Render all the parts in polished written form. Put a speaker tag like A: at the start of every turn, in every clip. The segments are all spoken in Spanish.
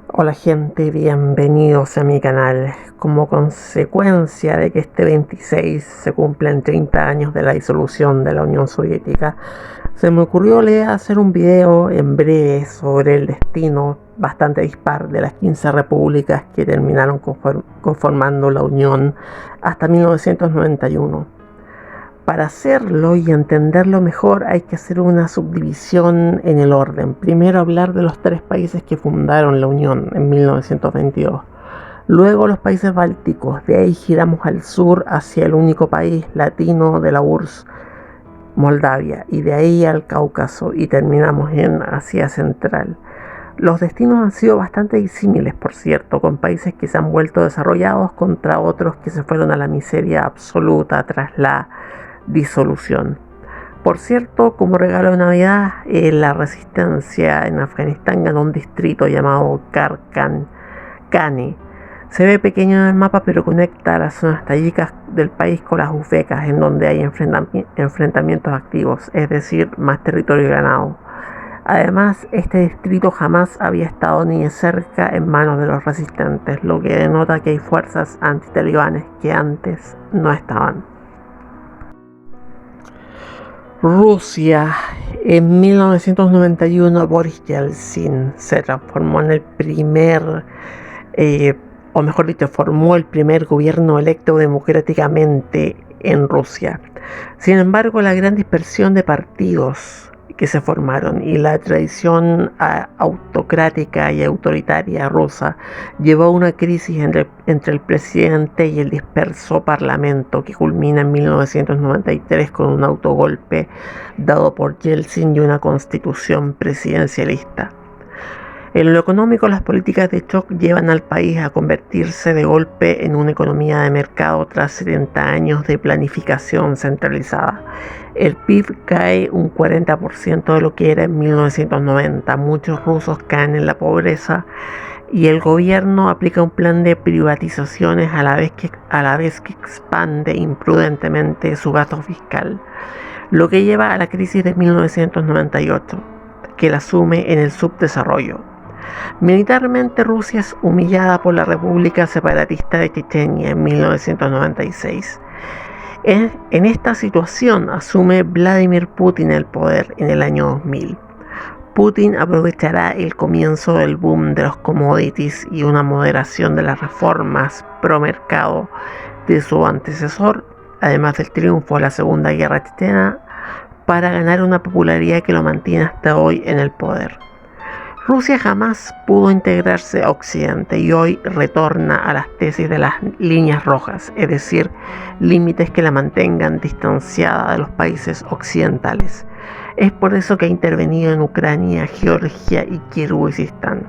A: Hola gente, bienvenidos a mi canal. Como consecuencia de que este 26 se cumplen 30 años de la disolución de la Unión Soviética, se me ocurrió hacer un video en breve sobre el destino bastante dispar de las 15 repúblicas que terminaron conformando la Unión hasta 1991. Para hacerlo y entenderlo mejor hay que hacer una subdivisión en el orden. Primero hablar de los tres países que fundaron la Unión en 1922. Luego los países bálticos. De ahí giramos al sur hacia el único país latino de la URSS, Moldavia. Y de ahí al Cáucaso y terminamos en Asia Central. Los destinos han sido bastante disímiles, por cierto, con países que se han vuelto desarrollados contra otros que se fueron a la miseria absoluta tras la disolución. Por cierto, como regalo de Navidad, la resistencia en Afganistán ganó un distrito llamado Karkani. Se ve pequeño en el mapa, pero conecta las zonas tayicas del país con las uzbecas, en donde hay enfrentamientos activos, es decir, más territorio ganado. Además, este distrito jamás había estado ni de cerca en manos de los resistentes, lo que denota que hay fuerzas antitalibanes que antes no estaban. Rusia. En 1991 Boris Yeltsin se transformó en el primer, o mejor dicho, formó el primer gobierno electo democráticamente en Rusia. Sin embargo, la gran dispersión de partidos que se formaron y la tradición autocrática y autoritaria rusa llevó a una crisis entre el presidente y el disperso parlamento que culmina en 1993 con un autogolpe dado por Yeltsin y una constitución presidencialista. En lo económico, las políticas de shock llevan al país a convertirse de golpe en una economía de mercado tras 70 años de planificación centralizada. El PIB cae un 40% de lo que era en 1990. Muchos rusos caen en la pobreza y el gobierno aplica un plan de privatizaciones a la vez que expande imprudentemente su gasto fiscal, lo que lleva a la crisis de 1998, que la sume en el subdesarrollo. Militarmente, Rusia es humillada por la República Separatista de Chechenia en 1996. En esta situación asume Vladimir Putin el poder en el año 2000. Putin aprovechará el comienzo del boom de los commodities y una moderación de las reformas pro mercado de su antecesor, además del triunfo de la Segunda Guerra Chechena, para ganar una popularidad que lo mantiene hasta hoy en el poder. Rusia jamás pudo integrarse a Occidente y hoy retorna a las tesis de las líneas rojas, es decir, límites que la mantengan distanciada de los países occidentales. Es por eso que ha intervenido en Ucrania, Georgia y Kirguistán,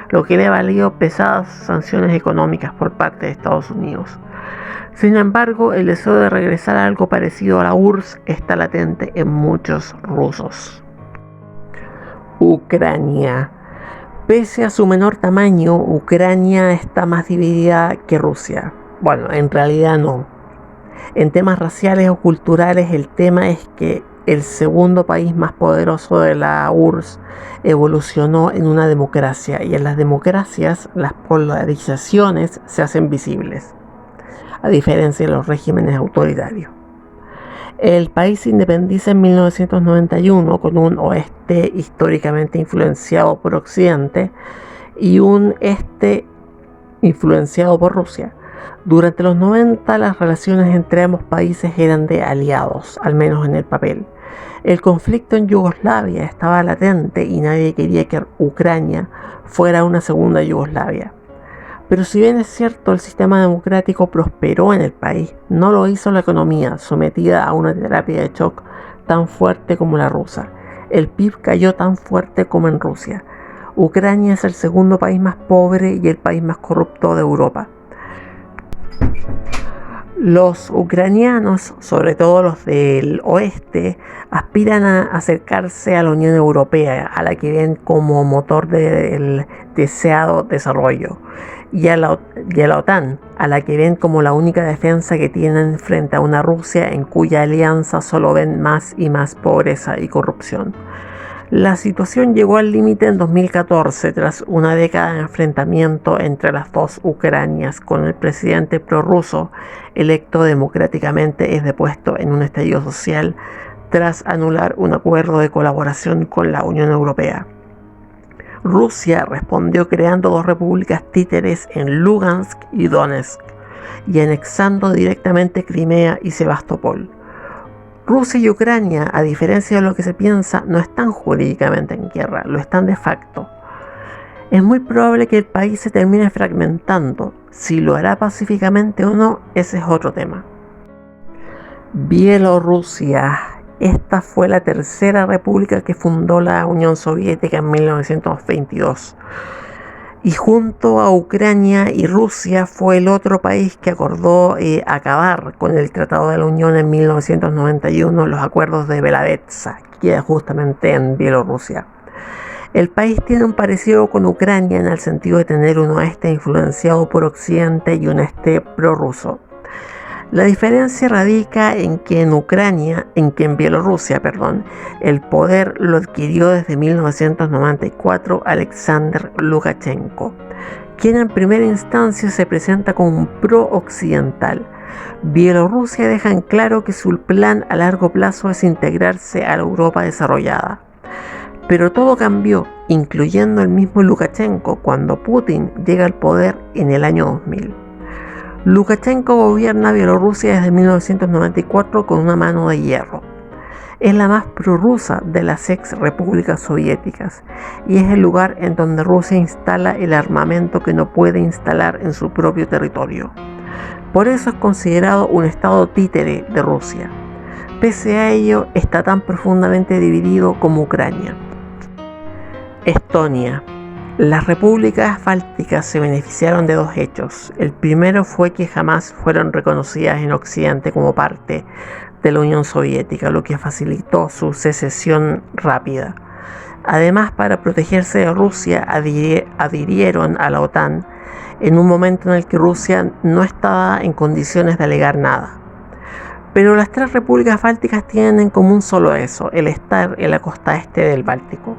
A: lo que le ha valido pesadas sanciones económicas por parte de Estados Unidos. Sin embargo, el deseo de regresar a algo parecido a la URSS está latente en muchos rusos. Ucrania. Pese a su menor tamaño, Ucrania está más dividida que Rusia. Bueno, en realidad no. En temas raciales o culturales, el tema es que el segundo país más poderoso de la URSS evolucionó en una democracia, y en las democracias las polarizaciones se hacen visibles, a diferencia de los regímenes autoritarios. El país se independiza en 1991 con un oeste históricamente influenciado por Occidente y un este influenciado por Rusia. Durante los 90 las relaciones entre ambos países eran de aliados, al menos en el papel. El conflicto en Yugoslavia estaba latente y nadie quería que Ucrania fuera una segunda Yugoslavia. Pero si bien es cierto, el sistema democrático prosperó en el país, no lo hizo la economía, sometida a una terapia de shock tan fuerte como la rusa. El PIB cayó tan fuerte como en Rusia. Ucrania es el segundo país más pobre y el país más corrupto de Europa. Los ucranianos, sobre todo los del oeste, aspiran a acercarse a la Unión Europea, a la que ven como motor del deseado desarrollo, y a la OTAN, a la que ven como la única defensa que tienen frente a una Rusia en cuya alianza solo ven más y más pobreza y corrupción. La situación llegó al límite en 2014 tras una década de enfrentamiento entre las dos Ucranias, con el presidente prorruso electo democráticamente es depuesto en un estallido social tras anular un acuerdo de colaboración con la Unión Europea. Rusia respondió creando dos repúblicas títeres en Lugansk y Donetsk y anexando directamente Crimea y Sebastopol. Rusia y Ucrania, a diferencia de lo que se piensa, no están jurídicamente en guerra, lo están de facto. Es muy probable que el país se termine fragmentando. Si lo hará pacíficamente o no, ese es otro tema. Bielorrusia. Esta fue la tercera república que fundó la Unión Soviética en 1922. Y junto a Ucrania y Rusia fue el otro país que acordó acabar con el Tratado de la Unión en 1991, los acuerdos de Belovetsk, que queda justamente en Bielorrusia. El país tiene un parecido con Ucrania en el sentido de tener un oeste influenciado por Occidente y un este prorruso. La diferencia radica en que en Bielorrusia, el poder lo adquirió desde 1994 Alexander Lukashenko, quien en primera instancia se presenta como un pro-occidental. Bielorrusia deja en claro que su plan a largo plazo es integrarse a la Europa desarrollada. Pero todo cambió, incluyendo el mismo Lukashenko, cuando Putin llega al poder en el año 2000. Lukashenko gobierna Bielorrusia desde 1994 con una mano de hierro. Es la más prorrusa de las ex repúblicas soviéticas y es el lugar en donde Rusia instala el armamento que no puede instalar en su propio territorio. Por eso es considerado un estado títere de Rusia. Pese a ello, está tan profundamente dividido como Ucrania. Estonia. Las repúblicas bálticas se beneficiaron de dos hechos. El primero fue que jamás fueron reconocidas en Occidente como parte de la Unión Soviética, lo que facilitó su secesión rápida. Además, para protegerse de Rusia, adhirieron a la OTAN en un momento en el que Rusia no estaba en condiciones de alegar nada. Pero las tres repúblicas bálticas tienen en común solo eso, el estar en la costa este del Báltico.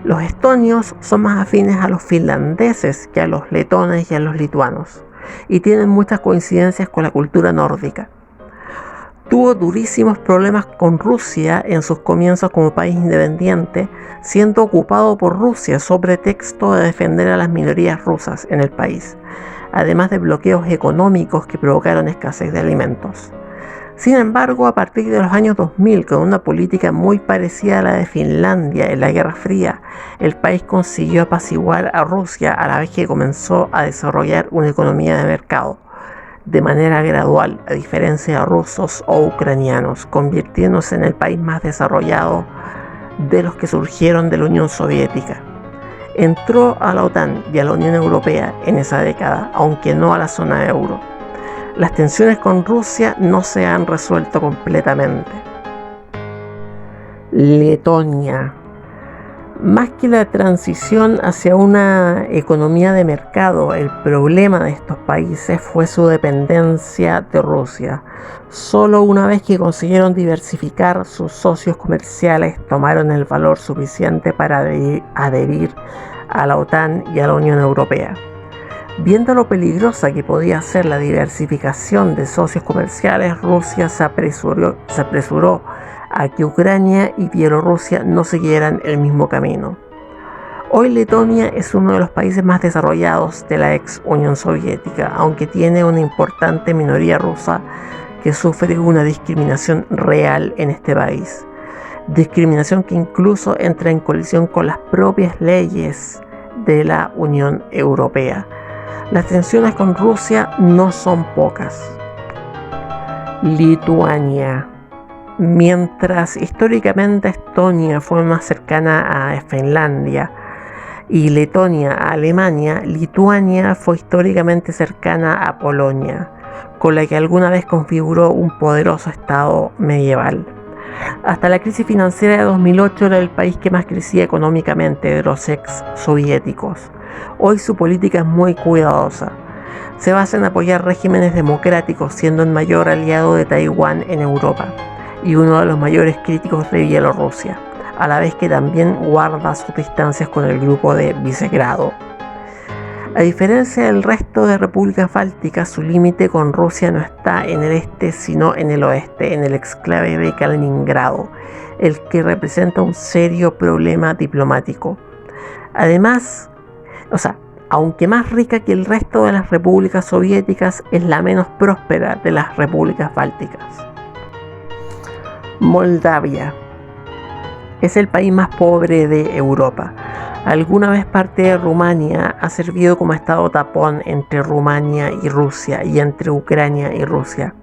A: Los estonios son más afines a los finlandeses que a los letones y a los lituanos, y tienen muchas coincidencias con la cultura nórdica. Tuvo durísimos problemas con Rusia en sus comienzos como país independiente, siendo ocupado por Rusia sobre pretexto de defender a las minorías rusas en el país, además de bloqueos económicos que provocaron escasez de alimentos. Sin embargo, a partir de los años 2000, con una política muy parecida a la de Finlandia en la Guerra Fría, el país consiguió apaciguar a Rusia a la vez que comenzó a desarrollar una economía de mercado, de manera gradual, a diferencia de rusos o ucranianos, convirtiéndose en el país más desarrollado de los que surgieron de la Unión Soviética. Entró a la OTAN y a la Unión Europea en esa década, aunque no a la zona euro. Las tensiones con Rusia no se han resuelto completamente. Letonia. Más que la transición hacia una economía de mercado, el problema de estos países fue su dependencia de Rusia. Solo una vez que consiguieron diversificar sus socios comerciales, tomaron el valor suficiente para adherir a la OTAN y a la Unión Europea. Viendo lo peligrosa que podía ser la diversificación de socios comerciales, Rusia se apresuró a que Ucrania y Bielorrusia no siguieran el mismo camino. Hoy Letonia es uno de los países más desarrollados de la ex Unión Soviética, aunque tiene una importante minoría rusa que sufre una discriminación real en este país. Discriminación que incluso entra en colisión con las propias leyes de la Unión Europea. Las tensiones con Rusia no son pocas. Lituania. Mientras históricamente Estonia fue más cercana a Finlandia y Letonia a Alemania, Lituania fue históricamente cercana a Polonia, con la que alguna vez configuró un poderoso estado medieval. Hasta la crisis financiera de 2008 era el país que más crecía económicamente de los ex soviéticos. Hoy su política es muy cuidadosa. Se basa en apoyar regímenes democráticos, siendo el mayor aliado de Taiwán en Europa y uno de los mayores críticos de Bielorrusia, a la vez que también guarda sus distancias con el grupo de Visegrado. A diferencia del resto de repúblicas bálticas, su límite con Rusia no está en el este sino en el oeste, en el exclave de Kaliningrado, el que representa un serio problema diplomático. Además, aunque más rica que el resto de las repúblicas soviéticas, es la menos próspera de las repúblicas bálticas. Moldavia es el país más pobre de Europa. Alguna vez parte de Rumania, ha servido como estado tapón entre Rumania y Rusia y entre Ucrania y Rusia.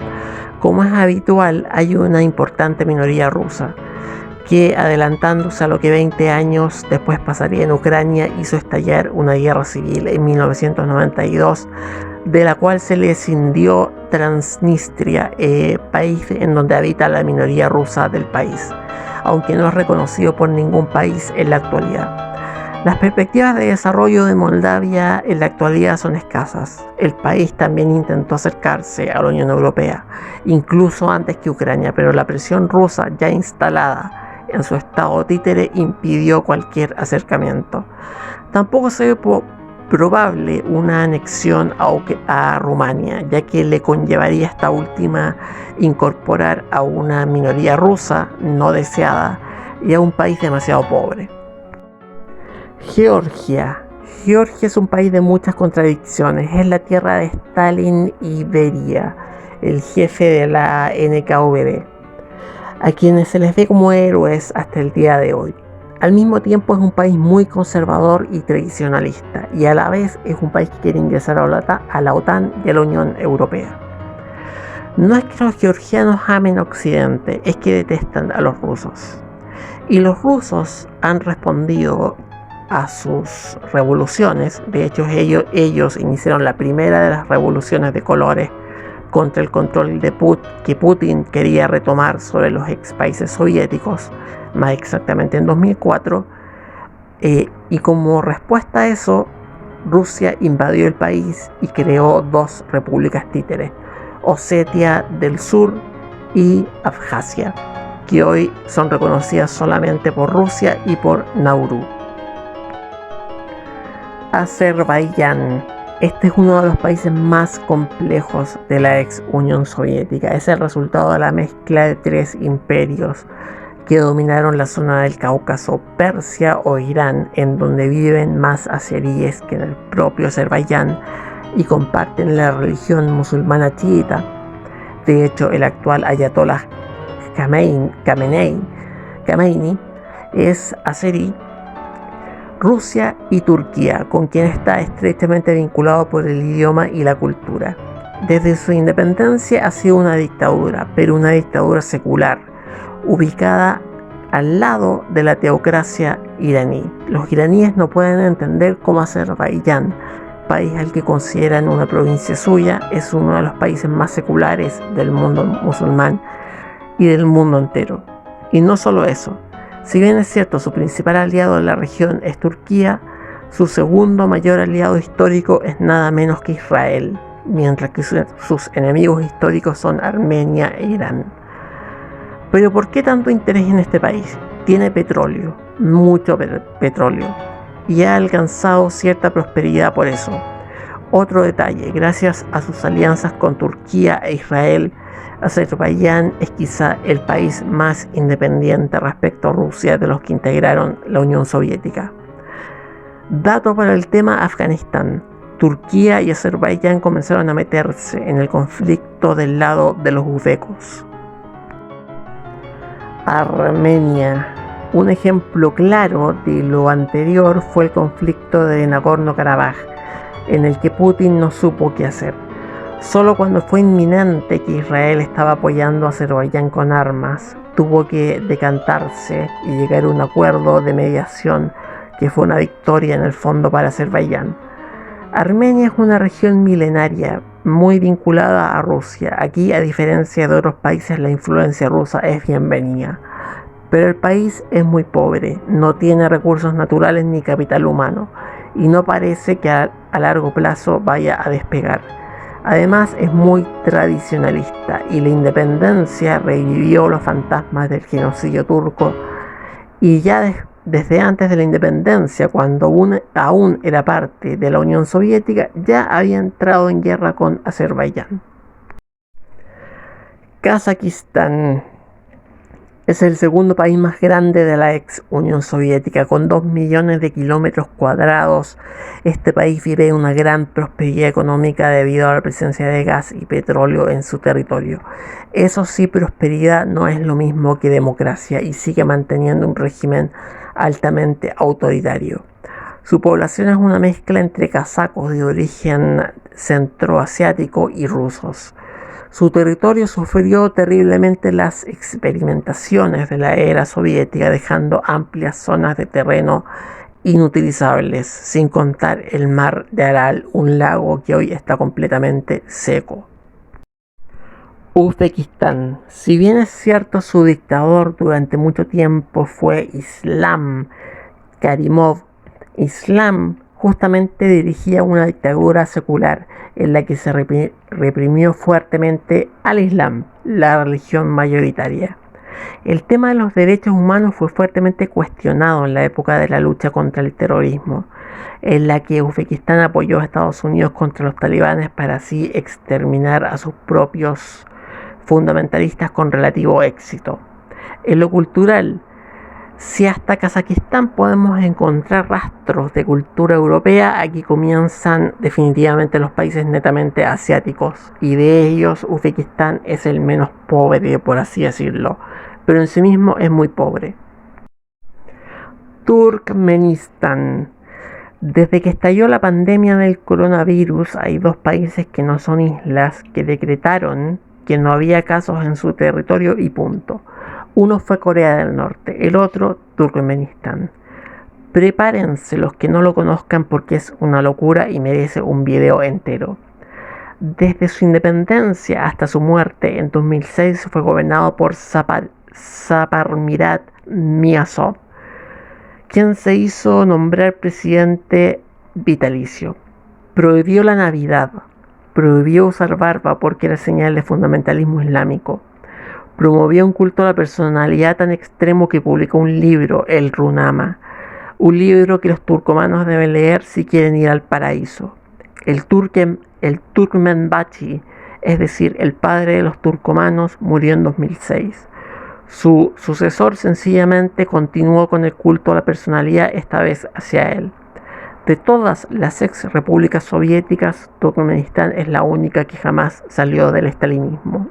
A: Como es habitual, hay una importante minoría rusa que, adelantándose a lo que 20 años después pasaría en Ucrania, hizo estallar una guerra civil en 1992, de la cual se le escindió Transnistria, país en donde habita la minoría rusa del país, aunque no es reconocido por ningún país en la actualidad. Las perspectivas de desarrollo de Moldavia en la actualidad son escasas. El país también intentó acercarse a la Unión Europea, incluso antes que Ucrania, pero la presión rusa ya instalada en su estado títere impidió cualquier acercamiento. Tampoco se ve probable una anexión a Rumania, ya que le conllevaría a esta última incorporar a una minoría rusa no deseada y a un país demasiado pobre. Georgia es un país de muchas contradicciones. Es la tierra de Stalin y Beria, el jefe de la NKVD, a quienes se les ve como héroes hasta el día de hoy. Al mismo tiempo es un país muy conservador y tradicionalista, y a la vez es un país que quiere ingresar a la OTAN y a la Unión Europea. No es que los georgianos amen a Occidente, es que detestan a los rusos. Y los rusos han respondido a sus revoluciones. De hecho, ellos iniciaron la primera de las revoluciones de colores contra el control que Putin quería retomar sobre los ex países soviéticos, más exactamente en 2004, y como respuesta a eso, Rusia invadió el país y creó dos repúblicas títeres, Osetia del Sur y Abjasia, que hoy son reconocidas solamente por Rusia y por Nauru. Azerbaiyán. Este es uno de los países más complejos de la ex Unión Soviética. Es el resultado de la mezcla de tres imperios que dominaron la zona del Cáucaso, Persia o Irán, en donde viven más azeríes que en el propio Azerbaiyán y comparten la religión musulmana chiita. De hecho, el actual ayatollah Khamenei es azerí. Rusia y Turquía, con quien está estrechamente vinculado por el idioma y la cultura. Desde su independencia ha sido una dictadura, pero una dictadura secular, ubicada al lado de la teocracia iraní. Los iraníes no pueden entender cómo Azerbaiyán, país al que consideran una provincia suya, es uno de los países más seculares del mundo musulmán y del mundo entero. Y no solo eso. Si bien es cierto, su principal aliado en la región es Turquía, su segundo mayor aliado histórico es nada menos que Israel, mientras que sus enemigos históricos son Armenia e Irán. Pero ¿por qué tanto interés en este país? Tiene petróleo, mucho petróleo, y ha alcanzado cierta prosperidad por eso. Otro detalle, gracias a sus alianzas con Turquía e Israel, Azerbaiyán es quizá el país más independiente respecto a Rusia de los que integraron la Unión Soviética. Dato para el tema Afganistán. Turquía y Azerbaiyán comenzaron a meterse en el conflicto del lado de los uzbecos. Armenia. Un ejemplo claro de lo anterior fue el conflicto de Nagorno-Karabaj, en el que Putin no supo qué hacer. Solo cuando fue inminente que Israel estaba apoyando a Azerbaiyán con armas, tuvo que decantarse y llegar a un acuerdo de mediación que fue una victoria en el fondo para Azerbaiyán. Armenia es una región milenaria muy vinculada a Rusia. Aquí, a diferencia de otros países, la influencia rusa es bienvenida. Pero el país es muy pobre, no tiene recursos naturales ni capital humano, y no parece que a largo plazo vaya a despegar. Además es muy tradicionalista y la independencia revivió los fantasmas del genocidio turco Y ya desde antes de la independencia, cuando aún era parte de la Unión Soviética, ya había entrado en guerra con Azerbaiyán. Kazajistán es el segundo país más grande de la ex Unión Soviética, con 2 millones de kilómetros cuadrados. Este país vive una gran prosperidad económica debido a la presencia de gas y petróleo en su territorio. Eso sí, prosperidad no es lo mismo que democracia y sigue manteniendo un régimen altamente autoritario. Su población es una mezcla entre kazajos de origen centroasiático y rusos. Su territorio sufrió terriblemente las experimentaciones de la era soviética, dejando amplias zonas de terreno inutilizables, sin contar el mar de Aral, un lago que hoy está completamente seco. Uzbekistán. Si bien es cierto, su dictador durante mucho tiempo fue Islam Karimov, Islam justamente dirigía una dictadura secular en la que se reprimió fuertemente al Islam, la religión mayoritaria. El tema de los derechos humanos fue fuertemente cuestionado en la época de la lucha contra el terrorismo, en la que Uzbekistán apoyó a Estados Unidos contra los talibanes para así exterminar a sus propios fundamentalistas con relativo éxito. En lo cultural, si hasta Kazajistán podemos encontrar rastros de cultura europea, aquí comienzan definitivamente los países netamente asiáticos, y de ellos Uzbekistán es el menos pobre, por así decirlo, pero en sí mismo es muy pobre. Turkmenistán. Desde que estalló la pandemia del coronavirus, hay dos países que no son islas que decretaron que no había casos en su territorio y punto. Uno fue Corea del Norte, el otro Turkmenistán. Prepárense los que no lo conozcan porque es una locura y merece un video entero. Desde su independencia hasta su muerte en 2006 fue gobernado por Saparmurat Niyazov, quien se hizo nombrar presidente vitalicio. Prohibió la Navidad, prohibió usar barba porque era señal de fundamentalismo islámico. Promovió un culto a la personalidad tan extremo que publicó un libro, el Runama, un libro que los turcomanos deben leer si quieren ir al paraíso. El Turkmenbashi, es decir, el padre de los turcomanos, murió en 2006. Su sucesor sencillamente continuó con el culto a la personalidad, esta vez hacia él. De todas las ex repúblicas soviéticas, Turkmenistán es la única que jamás salió del estalinismo.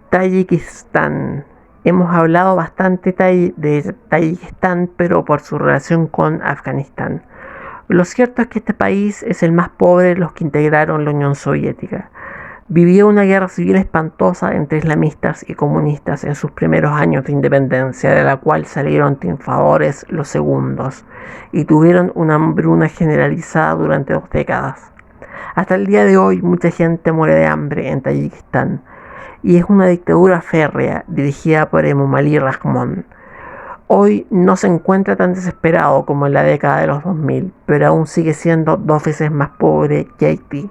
A: Tayikistán. Hemos hablado bastante de Tayikistán, pero por su relación con Afganistán. Lo cierto es que este país es el más pobre de los que integraron la Unión Soviética. Vivió una guerra civil espantosa entre islamistas y comunistas en sus primeros años de independencia, de la cual salieron triunfadores los segundos, y tuvieron una hambruna generalizada durante 2 décadas. Hasta el día de hoy mucha gente muere de hambre en Tayikistán, y es una dictadura férrea dirigida por Emomali Rahmon. Hoy no se encuentra tan desesperado como en la década de los 2000, pero aún sigue siendo 2 veces más pobre que Haití.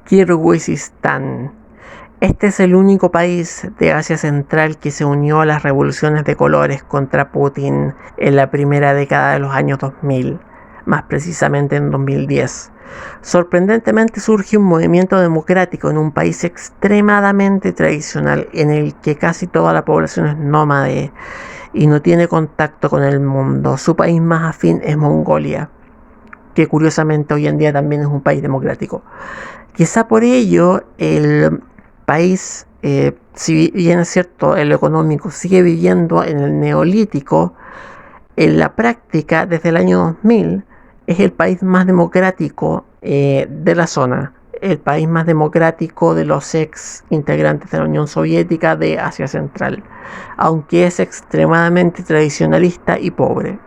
A: Kirguistán. Este es el único país de Asia Central que se unió a las revoluciones de colores contra Putin en la primera década de los años 2000, más precisamente en 2010. Sorprendentemente surge un movimiento democrático en un país extremadamente tradicional en el que casi toda la población es nómade y no tiene contacto con el mundo. Su país más afín es Mongolia, que curiosamente hoy en día también es un país democrático. Quizá por ello el país, si bien es cierto en lo económico, sigue viviendo en el neolítico. En la práctica, desde el año 2000, es el país más democrático de la zona, el país más democrático de los ex integrantes de la Unión Soviética de Asia Central, aunque es extremadamente tradicionalista y pobre.